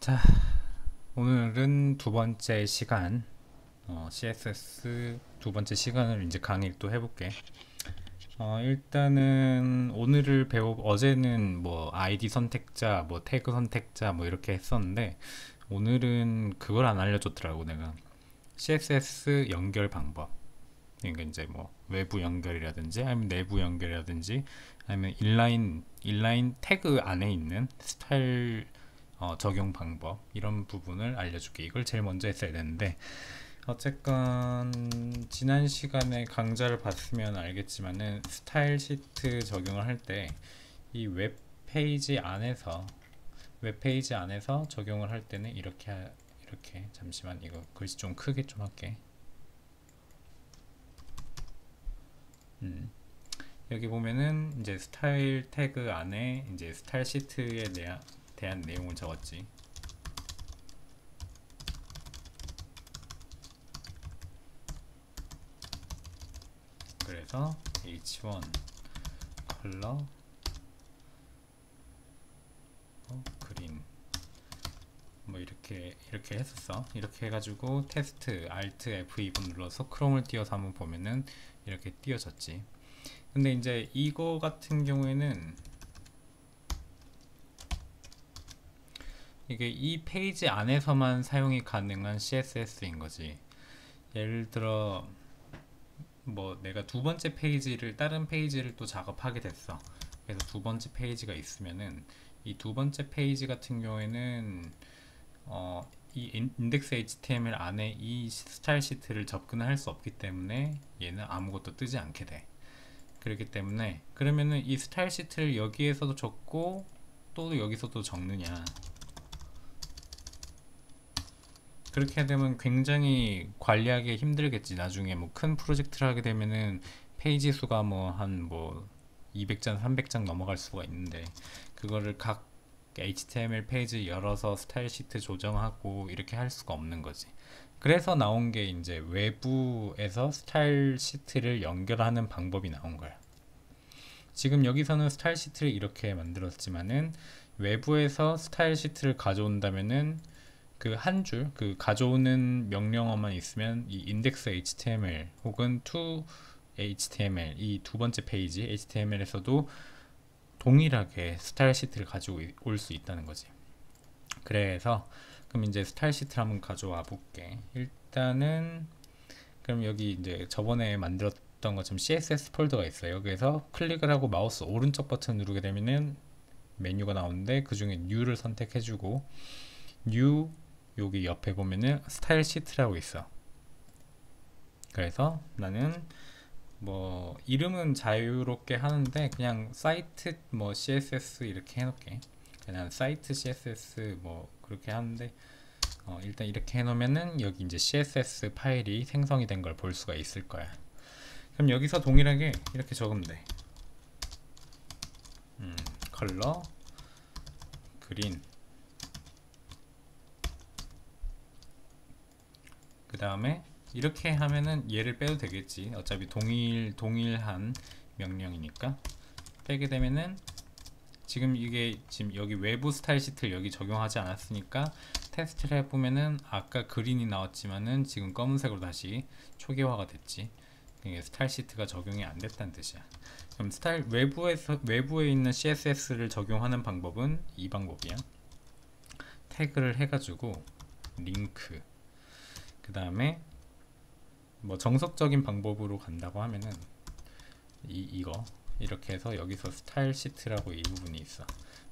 자, 오늘은 두 번째 시간, CSS 두 번째 시간을 이제 강의를 또 해볼게. 일단은 오늘을 어제는 뭐 아이디 선택자, 뭐 태그 선택자 뭐 이렇게 했었는데, 오늘은 그걸 안 알려줬더라고, 내가. CSS 연결 방법. 그러니까 이제 뭐 외부 연결이라든지, 아니면 내부 연결이라든지, 아니면 인라인 태그 안에 있는 스타일 적용 방법, 이런 부분을 알려줄게. 이걸 제일 먼저 했어야 되는데, 어쨌건 지난 시간에 강좌를 봤으면 알겠지만은 스타일 시트 적용을 할 때 이 웹페이지 안에서 적용을 할 때는 이렇게 잠시만, 이거 글씨 좀 크게 좀 할게. 여기 보면은 이제 스타일 태그 안에 이제 스타일 시트에 대한 내용을 적었지. 그래서 h1 컬러 그린 뭐 이렇게 했었어. 이렇게 해가지고 테스트 Alt F2번 눌러서 크롬을 띄워서 한번 보면은 이렇게 띄워졌지. 근데 이제 이거 같은 경우에는 이게 이 페이지 안에서만 사용이 가능한 CSS인 거지. 예를 들어 뭐 내가 두 번째 페이지를, 다른 페이지를 또 작업하게 됐어. 그래서 두 번째 페이지가 있으면은 이 두 번째 페이지 같은 경우에는 이 인덱스 HTML 안에 이 스타일 시트를 접근을 할 수 없기 때문에 얘는 아무것도 뜨지 않게 돼. 그렇기 때문에 그러면은 이 스타일 시트를 여기에서도 적고 또 여기서도 적느냐, 그렇게 되면 굉장히 관리하기 힘들겠지. 나중에 뭐 큰 프로젝트를 하게 되면은 페이지 수가 뭐 한 뭐 200장 300장 넘어갈 수가 있는데, 그거를 각 HTML 페이지 열어서 스타일 시트 조정하고 이렇게 할 수가 없는 거지. 그래서 나온 게 이제 외부에서 스타일 시트를 연결하는 방법이 나온 거야. 지금 여기서는 스타일 시트를 이렇게 만들었지만은 외부에서 스타일 시트를 가져온다면은 그 한 줄, 그 가져오는 명령어만 있으면 이 index HTML 혹은 to HTML, 이 두 번째 페이지 HTML에서도 동일하게 스타일 시트를 가지고 올 수 있다는 거지. 그래서 그럼 이제 스타일 시트를 한번 가져와 볼게. 일단은 그럼 여기 이제 저번에 만들었던 것처럼 CSS 폴더가 있어요. 그래서 클릭을 하고 마우스 오른쪽 버튼 누르게 되면은 메뉴가 나오는데, 그 중에 New를 선택해주고, New 여기 옆에 보면은 스타일 시트라고 있어. 그래서 나는 뭐 이름은 자유롭게 하는데 그냥 사이트 뭐 CSS 이렇게 해놓을게. 그냥 사이트 CSS 뭐 그렇게 하는데, 일단 이렇게 해놓으면은 여기 이제 CSS 파일이 생성이 된 걸 볼 수가 있을 거야. 그럼 여기서 동일하게 이렇게 적으면 돼. 컬러 그린, 그 다음에 이렇게 하면은 얘를 빼도 되겠지. 어차피 동일한 명령이니까. 빼게 되면은 지금 이게 지금 여기 외부 스타일 시트를 여기 적용하지 않았으니까 테스트를 해보면은 아까 그린이 나왔지만은 지금 검은색으로 다시 초기화가 됐지. 이게 스타일 시트가 적용이 안 됐다는 뜻이야. 그럼 외부에 있는 CSS를 적용하는 방법은 이 방법이야. 태그를 해가지고 링크, 그 다음에 뭐 정석적인 방법으로 간다고 하면은 이거 이렇게 해서 여기서 스타일 시트라고 이 부분이 있어.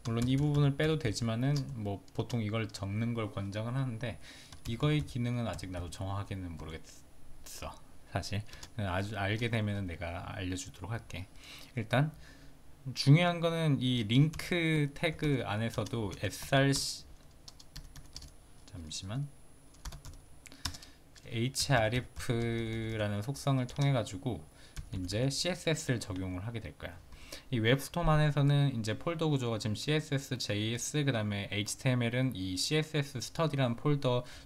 물론 이 부분을 빼도 되지만은 뭐 보통 이걸 적는 걸 권장을 하는데, 이거의 기능은 아직 나도 정확하게는 모르겠어. 사실 아주 알게 되면은 내가 알려주도록 할게. 일단 중요한 거는 이 링크 태그 안에서도 잠시만, href라는 속성을 통해 가지고 이제 CSS를 적용을 하게 될 거야. 이 웹스톰 안에서는 이제 폴더 구조가 지금 CSS, JS, 그 다음에 HTML은 이 CSS 스터디라는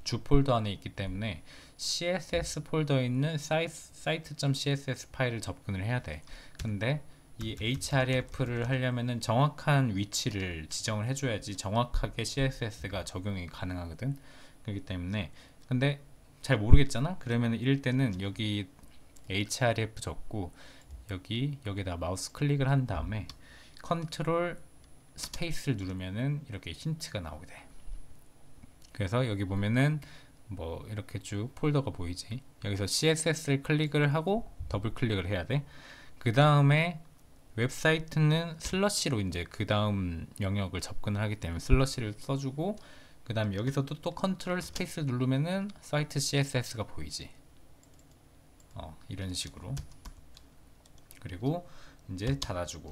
주 폴더 안에 있기 때문에 CSS 폴더에 있는 site.css 파일을 접근을 해야 돼. 근데 이 href를 하려면은 정확한 위치를 지정을 해줘야지 정확하게 CSS가 적용이 가능하거든. 그렇기 때문에 근데 잘 모르겠잖아. 그러면 이럴 때는 여기 href 적고 여기다 마우스 클릭을 한 다음에 컨트롤 스페이스를 누르면은 이렇게 힌트가 나오게 돼. 그래서 여기 보면은 뭐 이렇게 쭉 폴더가 보이지. 여기서 CSS를 클릭을 하고 더블 클릭을 해야 돼. 그 다음에 웹사이트는 슬러시로 이제 그 다음 영역을 접근을 하기 때문에 슬러시를 써주고, 그 다음 여기서도 또 컨트롤 스페이스 누르면은 사이트 CSS가 보이지. 이런 식으로. 그리고 이제 닫아주고,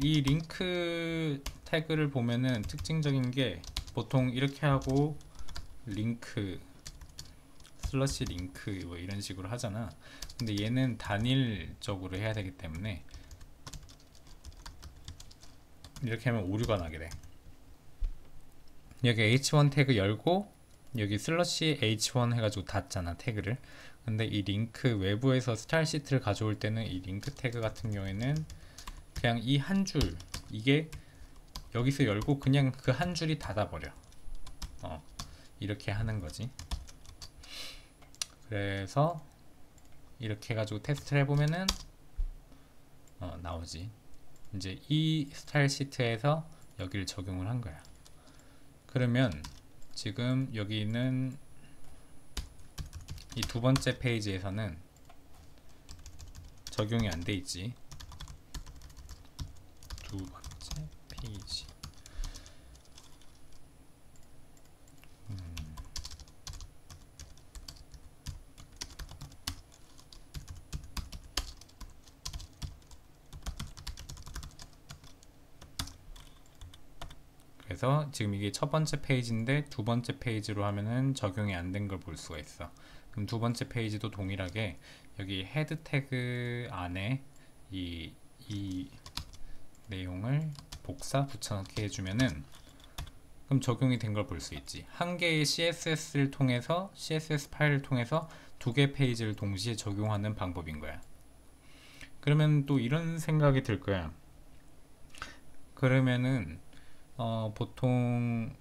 이 링크 태그를 보면은 특징적인 게 보통 이렇게 하고 링크 슬러시 링크 뭐 이런 식으로 하잖아. 근데 얘는 단일적으로 해야 되기 때문에 이렇게 하면 오류가 나게 돼. 여기 h1 태그 열고 여기 슬러시 h1 해가지고 닫잖아, 태그를. 근데 이 링크 외부에서 스타일 시트를 가져올 때는 이 링크 태그 같은 경우에는 그냥 이 한 줄, 이게 여기서 열고 그냥 그 한 줄이 닫아버려. 이렇게 하는 거지. 그래서 이렇게 해가지고 테스트를 해보면은 나오지. 이제 이 스타일 시트에서 여기를 적용을 한 거야. 그러면 지금 여기는 이 두 번째 페이지에서는 적용이 안 돼 있지. 두 번째 페이지. 그래서 지금 이게 첫 번째 페이지인데 두 번째 페이지로 하면은 적용이 안 된 걸 볼 수가 있어. 그럼 두 번째 페이지도 동일하게 여기 헤드 태그 안에 이 내용을 복사 붙여넣기 해주면은 그럼 적용이 된 걸 볼 수 있지. 한 개의 CSS를 통해서 CSS 파일을 통해서 두 개 페이지를 동시에 적용하는 방법인 거야. 그러면 또 이런 생각이 들 거야. 그러면은 보통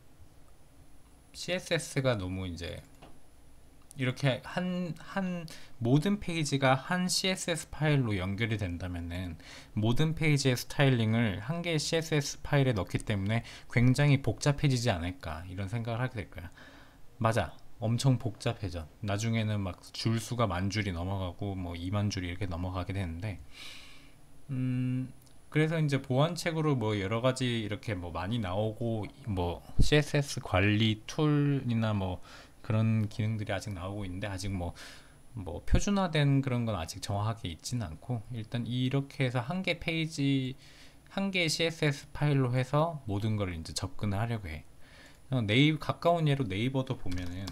CSS가 너무 이제 이렇게 한 모든 페이지가 한 CSS 파일로 연결이 된다면은 모든 페이지의 스타일링을 한 개의 CSS 파일에 넣기 때문에 굉장히 복잡해지지 않을까, 이런 생각을 하게 될 거야. 맞아, 엄청 복잡해져. 나중에는 막 줄수가 만 줄이 넘어가고 뭐 2만 줄이 이렇게 넘어가게 되는데, 그래서 이제 보완책으로 뭐 여러 가지 이렇게 뭐 많이 나오고, 뭐 CSS 관리 툴이나 뭐 그런 기능들이 아직 나오고 있는데, 아직 뭐 표준화된 그런 건 아직 정확하게 있지는 않고, 일단 이렇게 해서 한 개 페이지, 한 개의 CSS 파일로 해서 모든 걸 이제 접근을 하려고 해. 가까운 예로 네이버도 보면은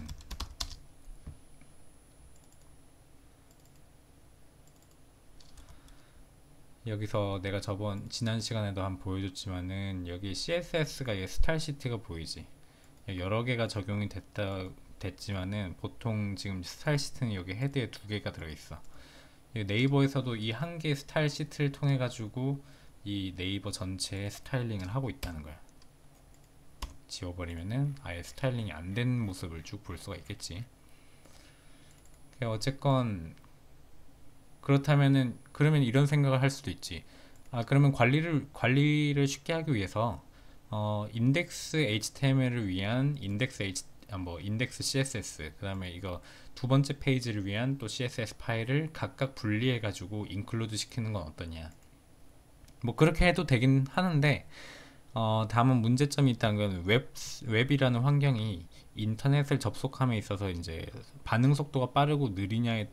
여기서 내가 지난 시간에도 한번 보여줬지만은 여기 CSS가 스타일 시트가 보이지. 여러 개가 적용이 됐지만은 보통 지금 스타일 시트는 여기 헤드에 두 개가 들어있어. 네이버에서도 이 한 개의 스타일 시트를 통해 가지고 이 네이버 전체에 스타일링을 하고 있다는 거야. 지워버리면은 아예 스타일링이 안 된 모습을 쭉 볼 수가 있겠지. 어쨌건 그렇다면은, 그러면 이런 생각을 할 수도 있지. 그러면 관리를 쉽게 하기 위해서 인덱스 HTML을 위한 인덱스 CSS, 그 다음에 이거 두 번째 페이지를 위한 또 CSS 파일을 각각 분리해 가지고 인클루드 시키는 건 어떠냐. 뭐 그렇게 해도 되긴 하는데, 다만 문제점이 있다는 건 웹이라는 환경이 인터넷을 접속함에 있어서 이제 반응 속도가 빠르고 느리냐에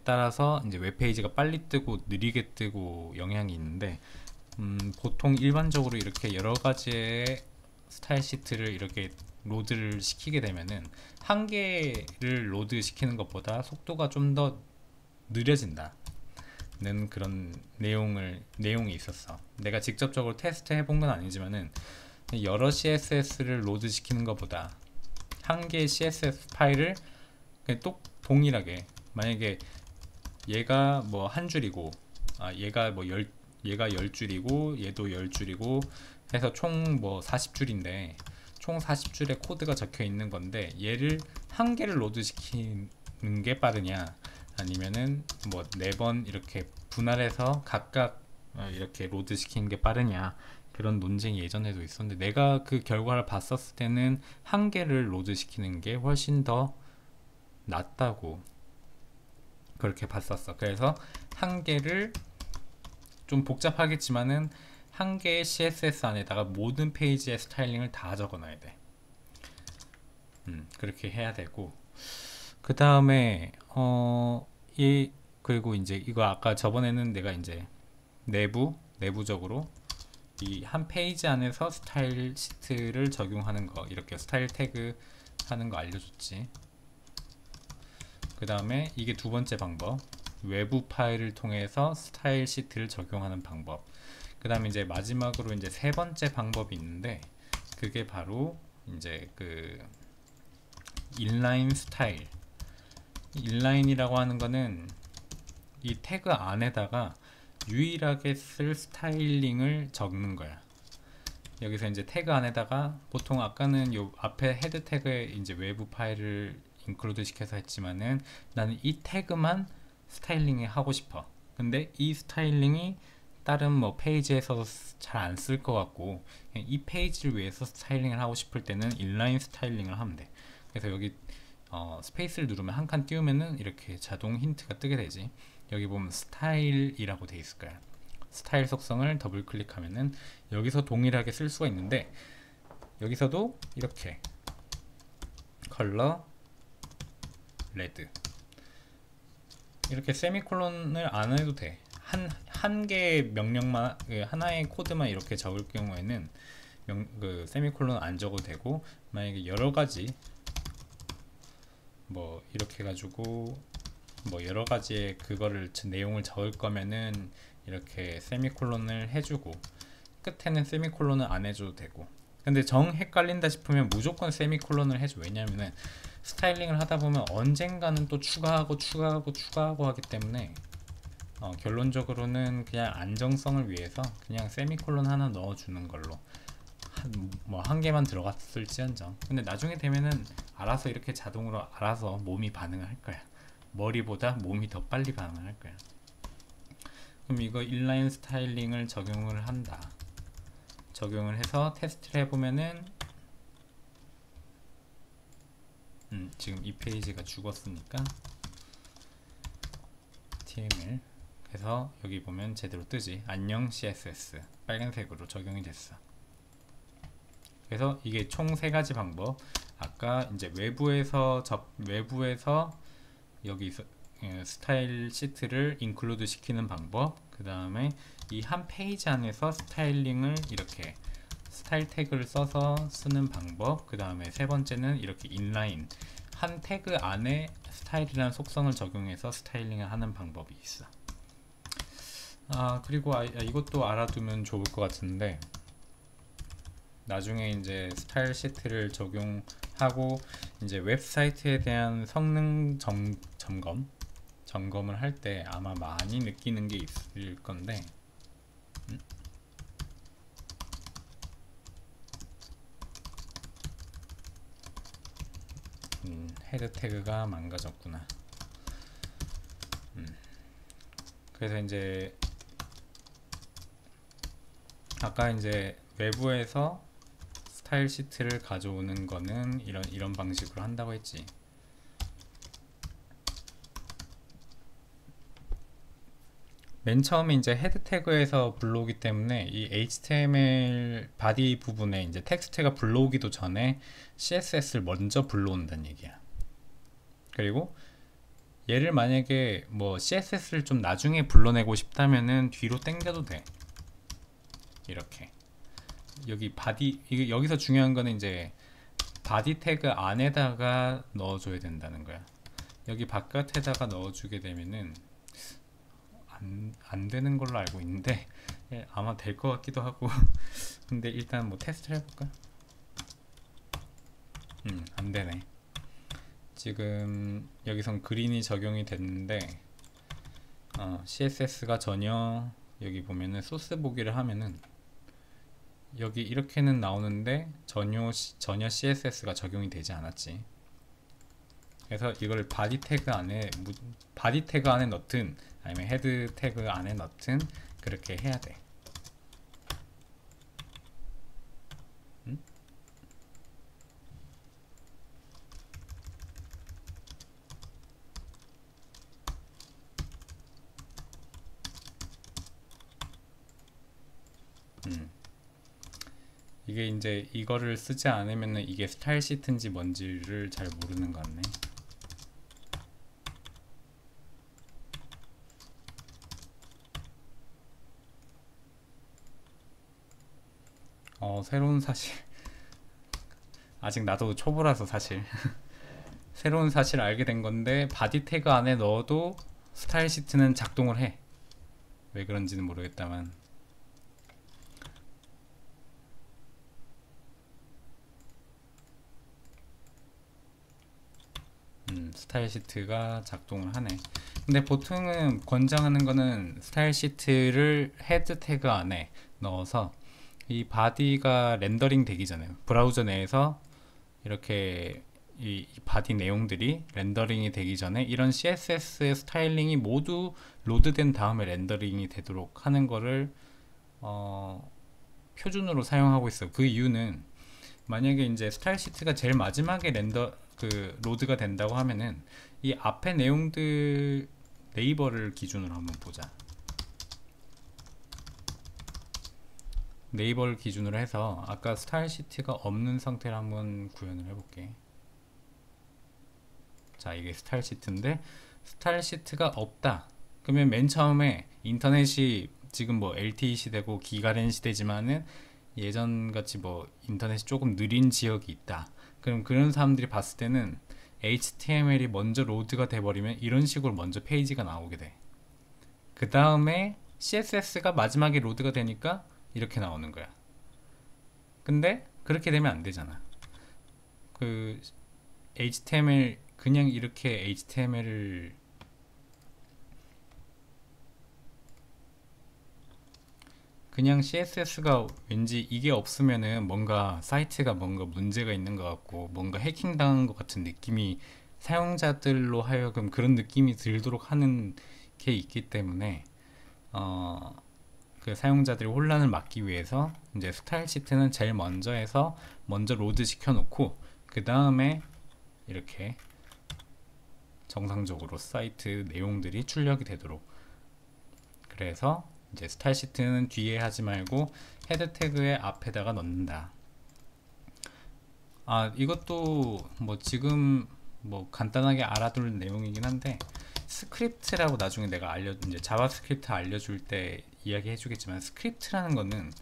따라서 이제 웹페이지가 빨리 뜨고 느리게 뜨고 영향이 있는데, 보통 일반적으로 이렇게 여러 가지의 스타일 시트를 이렇게 로드를 시키게 되면은 한 개를 로드 시키는 것보다 속도가 좀 더 느려진다는 그런 내용이 있었어. 내가 직접적으로 테스트 해본 건 아니지만은 여러 CSS를 로드 시키는 것보다 한 개의 CSS 파일을 그냥 동일하게, 만약에 얘가 뭐 한 줄이고, 얘가 뭐 얘가 10줄이고 얘도 10줄이고 해서 총 뭐 40줄인데 총 40줄의 코드가 적혀 있는 건데, 얘를 한 개를 로드 시키는 게 빠르냐, 아니면은 뭐 4번 이렇게 분할해서 각각 이렇게 로드 시키는 게 빠르냐, 그런 논쟁이 예전에도 있었는데, 내가 그 결과를 봤었을 때는 한 개를 로드 시키는 게 훨씬 더 낫다고 그렇게 봤었어. 그래서 한 개를, 좀 복잡하겠지만은 한 개의 CSS 안에다가 모든 페이지의 스타일링을 다 적어놔야 돼. 그렇게 해야 되고, 그 다음에 그리고 이제 이거 아까 저번에는 내가 이제 내부적으로 이 한 페이지 안에서 스타일 시트를 적용하는 거, 이렇게 스타일 태그 하는 거 알려줬지. 그 다음에 이게 두 번째 방법, 외부 파일을 통해서 스타일 시트를 적용하는 방법. 그 다음에 이제 마지막으로 이제 세 번째 방법이 있는데, 그게 바로 이제 그 인라인 스타일. 인라인이라고 하는 거는 이 태그 안에다가 유일하게 쓸 스타일링을 적는 거야. 여기서 이제 태그 안에다가 보통 아까는 요 앞에 헤드 태그에 이제 외부 파일을 인클루드 시켜서 했지만은, 나는 이 태그만 스타일링을 하고 싶어. 근데 이 스타일링이 다른 뭐 페이지에서 잘 안 쓸 것 같고, 이 페이지를 위해서 스타일링을 하고 싶을 때는 인라인 스타일링을 하면 돼. 그래서 여기 스페이스를 누르면 한 칸 띄우면은 이렇게 자동 힌트가 뜨게 되지. 여기 보면 스타일이라고 돼 있을 거야. 스타일 속성을 더블 클릭하면은 여기서 동일하게 쓸 수가 있는데, 여기서도 이렇게 컬러 레드 이렇게 세미콜론을 안 해도 돼. 한 개의 명령만, 하나의 코드만 이렇게 적을 경우에는 그 세미콜론 안 적어도 되고, 만약에 여러 가지 뭐 이렇게 해가지고 뭐 여러 가지의 그거를 내용을 적을 거면은 이렇게 세미콜론을 해주고, 끝에는 세미콜론을 안 해줘도 되고. 근데 정 헷갈린다 싶으면 무조건 세미콜론을 해줘. 왜냐면은 스타일링을 하다 보면 언젠가는 또 추가하고 하기 때문에 결론적으로는 그냥 안정성을 위해서 그냥 세미콜론 하나 넣어주는 걸로, 한 개만 들어갔을지언정. 근데 나중에 되면은 알아서 이렇게 자동으로 알아서 몸이 반응을 할 거야. 머리보다 몸이 더 빨리 반응을 할 거야. 그럼 이거 인라인 스타일링을 적용을 한다. 적용을 해서 테스트를 해보면은 지금 이 페이지가 죽었으니까 TML 그래서 여기 보면 제대로 뜨지. 안녕 CSS 빨간색으로 적용이 됐어. 그래서 이게 총 3가지 방법. 아까 이제 외부에서 여기 스타일 시트를 인클루드 시키는 방법, 그 다음에 이 한 페이지 안에서 스타일링을 이렇게 스타일 태그를 써서 쓰는 방법, 그 다음에 세 번째는 이렇게 인라인 한 태그 안에 스타일이라는 속성을 적용해서 스타일링을 하는 방법이 있어. 그리고 이것도 알아두면 좋을 것 같은데, 나중에 이제 스타일 시트를 적용하고 이제 웹사이트에 대한 성능 점검을 할 때 아마 많이 느끼는 게 있을 건데, 헤드 태그가 망가졌구나. 그래서 이제 아까 이제 외부에서 스타일 시트를 가져오는 거는 이런 방식으로 한다고 했지. 맨 처음에 이제 헤드 태그에서 불러오기 때문에 이 HTML 바디 부분에 이제 텍스트가 불러오기도 전에 CSS를 먼저 불러온다는 얘기야. 그리고 얘를 만약에 뭐 CSS를 좀 나중에 불러내고 싶다면은 뒤로 당겨도 돼. 이렇게 여기 바디, 여기서 중요한 거는 이제 바디 태그 안에다가 넣어줘야 된다는 거야. 여기 바깥에다가 넣어주게 되면은 안 되는 걸로 알고 있는데, 아마 될 것 같기도 하고 근데 일단 뭐 테스트를 해볼까? 안 되네. 지금 여기선 그린이 적용이 됐는데, CSS가 전혀 여기 보면은 소스 보기를 하면은 여기 이렇게는 나오는데 전혀 CSS가 적용이 되지 않았지. 그래서 이걸 바디 태그 안에 넣든 아니면 헤드 태그 안에 넣든 그렇게 해야 돼. 응? 이게 이제 이거를 쓰지 않으면은 이게 스타일 시트인지 뭔지를 잘 모르는 것 같네. 새로운 사실 아직 나도 초보라서 사실 새로운 사실을 알게 된 건데 바디 태그 안에 넣어도 스타일 시트는 작동을 해. 왜 그런지는 모르겠다만 스타일 시트가 작동을 하네. 근데 보통은 권장하는 거는 스타일 시트를 헤드 태그 안에 넣어서 이 바디가 렌더링 되기 전에 브라우저 내에서 이렇게 이 바디 내용들이 렌더링이 되기 전에 이런 CSS의 스타일링이 모두 로드된 다음에 렌더링이 되도록 하는 거를 표준으로 사용하고 있어. 그 이유는 만약에 이제 스타일 시트가 제일 마지막에 로드가 된다고 하면은 이 앞에 내용들 네이버를 기준으로 한번 보자. 네이버를 기준으로 해서 아까 스타일 시트가 없는 상태를 한번 구현을 해볼게. 자, 이게 스타일 시트인데 스타일 시트가 없다. 그러면 맨 처음에 인터넷이 지금 뭐 LTE 시대고 기가랜 시대지만은 예전같이 뭐 인터넷이 조금 느린 지역이 있다. 그럼 그런 사람들이 봤을 때는 HTML이 먼저 로드가 돼버리면 이런 식으로 먼저 페이지가 나오게 돼. 그 다음에 CSS가 마지막에 로드가 되니까 이렇게 나오는 거야. 근데 그렇게 되면 안 되잖아. 그 HTML 그냥 이렇게 HTML을 그냥 CSS가 왠지 이게 없으면은 뭔가 사이트가 뭔가 문제가 있는 것 같고 뭔가 해킹 당한 것 같은 느낌이 사용자들로 하여금 그런 느낌이 들도록 하는 게 있기 때문에 그 사용자들의 혼란을 막기 위해서 이제 스타일 시트는 제일 먼저 해서 먼저 로드 시켜 놓고 그 다음에 이렇게 정상적으로 사이트 내용들이 출력이 되도록. 그래서 이제 스타일 시트는 뒤에 하지 말고 헤드 태그의 앞에다가 넣는다. 이것도 뭐 지금 뭐 간단하게 알아둘 내용이긴 한데 스크립트라고 나중에 내가 이제 자바스크립트 알려줄 때 이야기 해주겠지만 스크립트라는 거는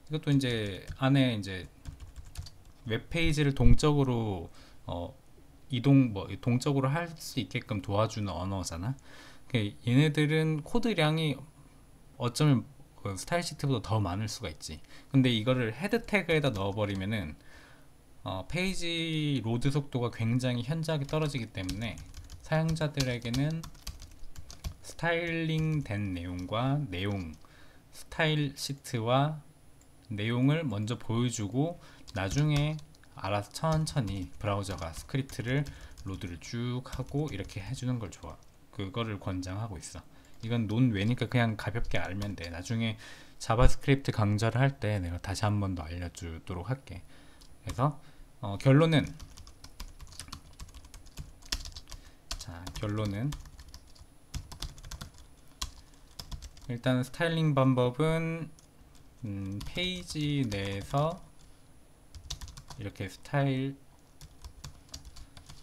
이것도 이제 안에 이제 웹페이지를 동적으로 동적으로 할 수 있게끔 도와주는 언어잖아. 얘네들은 코드량이 어쩌면 그 스타일 시트보다 더 많을 수가 있지. 근데 이거를 헤드 태그에다 넣어버리면은 페이지 로드 속도가 굉장히 현저하게 떨어지기 때문에 사용자들에게는 스타일링 된 내용과 스타일 시트와 내용을 먼저 보여주고 나중에 알아서 천천히 브라우저가 스크립트를 로드를 쭉 하고 이렇게 해주는 걸 그거를 권장하고 있어. 이건 논외니까 그냥 가볍게 알면 돼. 나중에 자바스크립트 강좌를 할 때 내가 다시 한 번 더 알려주도록 할게. 그래서 결론은 일단 스타일링 방법은 페이지 내에서 이렇게 스타일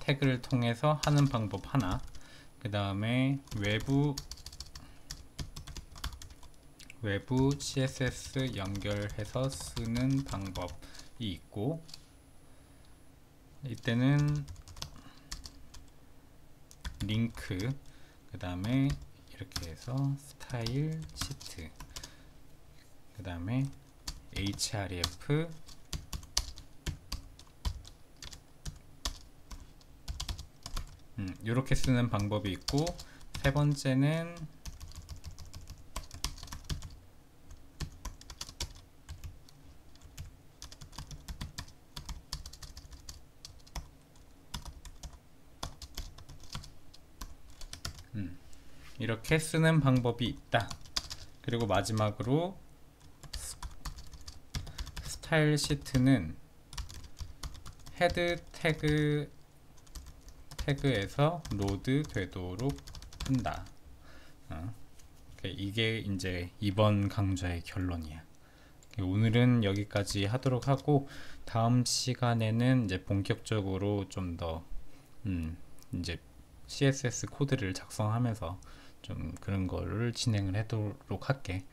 태그를 통해서 하는 방법 하나, 그 다음에 외부 CSS 연결해서 쓰는 방법이 있고, 이때는 링크, 그 다음에 이렇게 해서 스타일 시트, 그 다음에 href, 이렇게 쓰는 방법이 있고, 세 번째는 이렇게 쓰는 방법이 있다. 그리고 마지막으로 스타일 시트는 헤드 태그에서 로드 되도록 한다. 이게 이제 이번 강좌의 결론이야. 오늘은 여기까지 하도록 하고 다음 시간에는 이제 본격적으로 좀 더 이제 CSS 코드를 작성하면서 좀 그런 거를 진행을 하도록 할게.